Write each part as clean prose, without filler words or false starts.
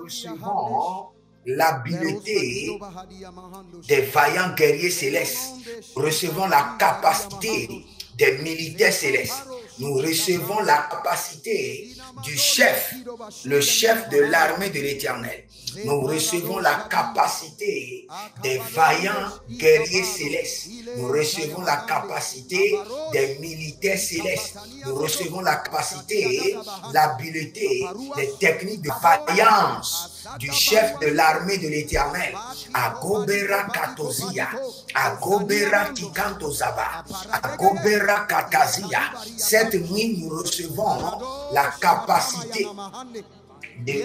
recevons l'habileté des vaillants guerriers célestes. Nous recevons la capacité des militaires célestes. Nous recevons la capacité du chef, le chef de l'armée de l'Éternel. Nous recevons la capacité des vaillants guerriers célestes. Nous recevons la capacité des militaires célestes. Nous recevons la capacité, l'habileté, les techniques de vaillance du chef de l'armée de l'Éternel. Agobera Katozia, Agobera Kikantozaba, Agobera Katazia. Cette nuit, nous recevons la capacité des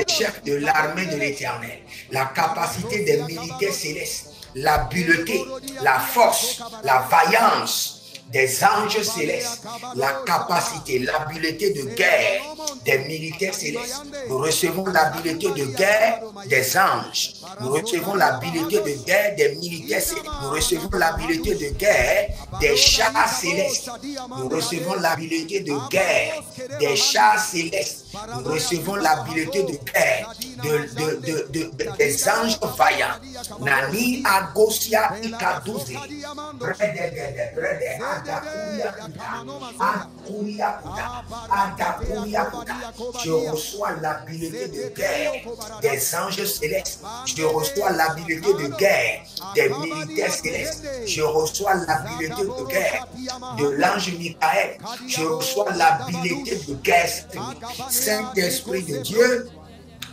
chefs de l'armée de l'Éternel, la capacité des militaires célestes, l'habileté, la force, la vaillance des anges célestes, la capacité, l'habileté de guerre des militaires célestes. Nous recevons l'habileté de guerre des anges. Nous recevons l'habileté de guerre des militaires célestes. Nous recevons l'habileté de guerre des chars célestes. Nous recevons l'habileté de guerre des chars célestes. Nous recevons l'habileté de guerre des anges vaillants. Nani Agosia Ikaduzi. Je reçois l'habileté de guerre des anges célestes. Je reçois l'habileté de guerre des militaires célestes. Je reçois l'habileté de guerre de l'ange Michael. Je reçois l'habileté de guerre. Saint-Esprit de Dieu,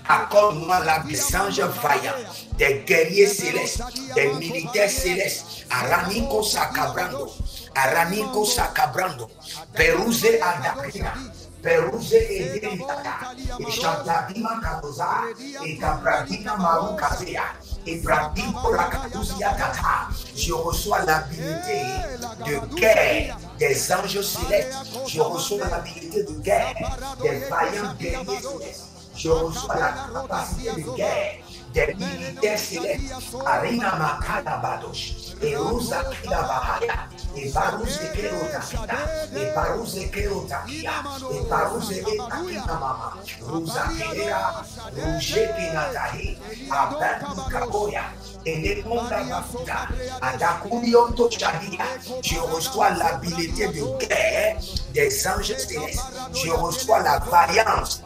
accorde-moi la des anges vaillants, des guerriers célestes, des militaires célestes. Araniko Sakabrando, Araniko Sakabrando, Peruze Adakina, Peruze Edelitaka, et Chantadima Kadoza, et Kabradina Marukazea, et Bradiko Rakatuzia Kata. Je reçois l'habilité de guerre des anges célestes. Je reçois l'habilité de guerre des vaillants guerriers célestes. Je reçois la capacité de guerre des militaires célestes. Arina Makada Badosh, et Rosa Kila Bahaya, et Barouze Kerotakina, et Barouze Kerotakia, et Barouze Etakina Mama, Rosa Kera, Rouge Pinatahi, Abanu Kaboya, et les Monda Bafuta, Adakurioto Shadia. Je reçois l'habilité de guerre des anges célestes. Je reçois la vaillance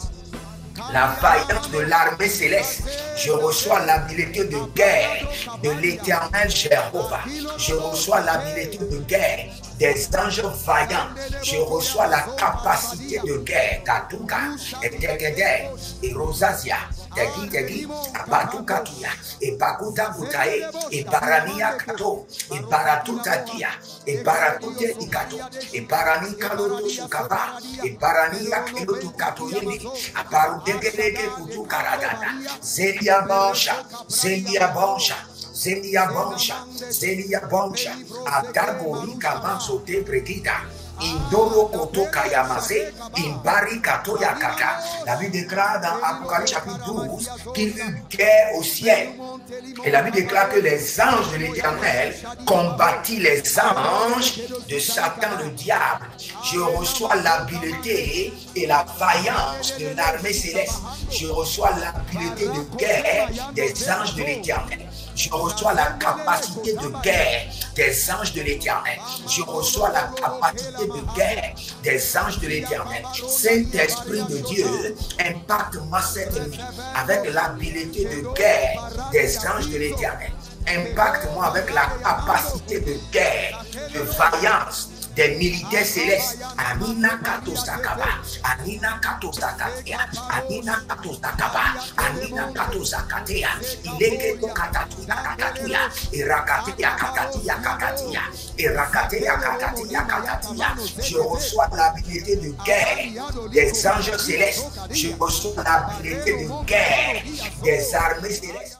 de l'armée céleste. Je reçois l'habileté de guerre de l'Éternel Jéhovah. Je reçois l'habileté de guerre des anges vaillants. Je reçois la capacité de guerre d'Atuka et Tegede et Rosazia. Tegi, Abatukatuya, et Bakuta Butae, et Barania Kato, et Baratutakia, et Baratute Ikato, et Barani Kaloto Sukaba, et Barania Kilotu Katoyeni, Aparudegedege Kutu Karadana, Zelia Bansha, Zelia Bansha. Zelia Bansha, Zelia Bansha, Atagorika Mansote Bregida, Indoro Koto Kayamase, Imbari Kato Yakata. La Bible déclare dans Apocalypse chapitre 12 qu'il eut guerre au ciel. Et la Bible déclare que les anges de l'Éternel combattirent les anges de Satan le diable. Je reçois l'habileté et la vaillance de l'armée céleste. Je reçois l'habileté de guerre des anges de l'Éternel. Je reçois la capacité de guerre des anges de l'Éternel. Je reçois la capacité de guerre des anges de l'Éternel. Saint-Esprit de Dieu, impacte-moi cette nuit avec l'habileté de guerre des anges de l'Éternel. Impacte-moi avec la capacité de guerre, de vaillance des militaires célestes. Anina Kato Sakaba, Anina Kato Sakatea, Anina Kato Sakaba, Anina Kato Sakatea, Ileke Katatuya Katatuya, Irakatea Katatia Katatia, Irakatea Katatia Katatia. Je reçois l'habilité de guerre des anges célestes. Je reçois l'habilité de guerre des armées célestes.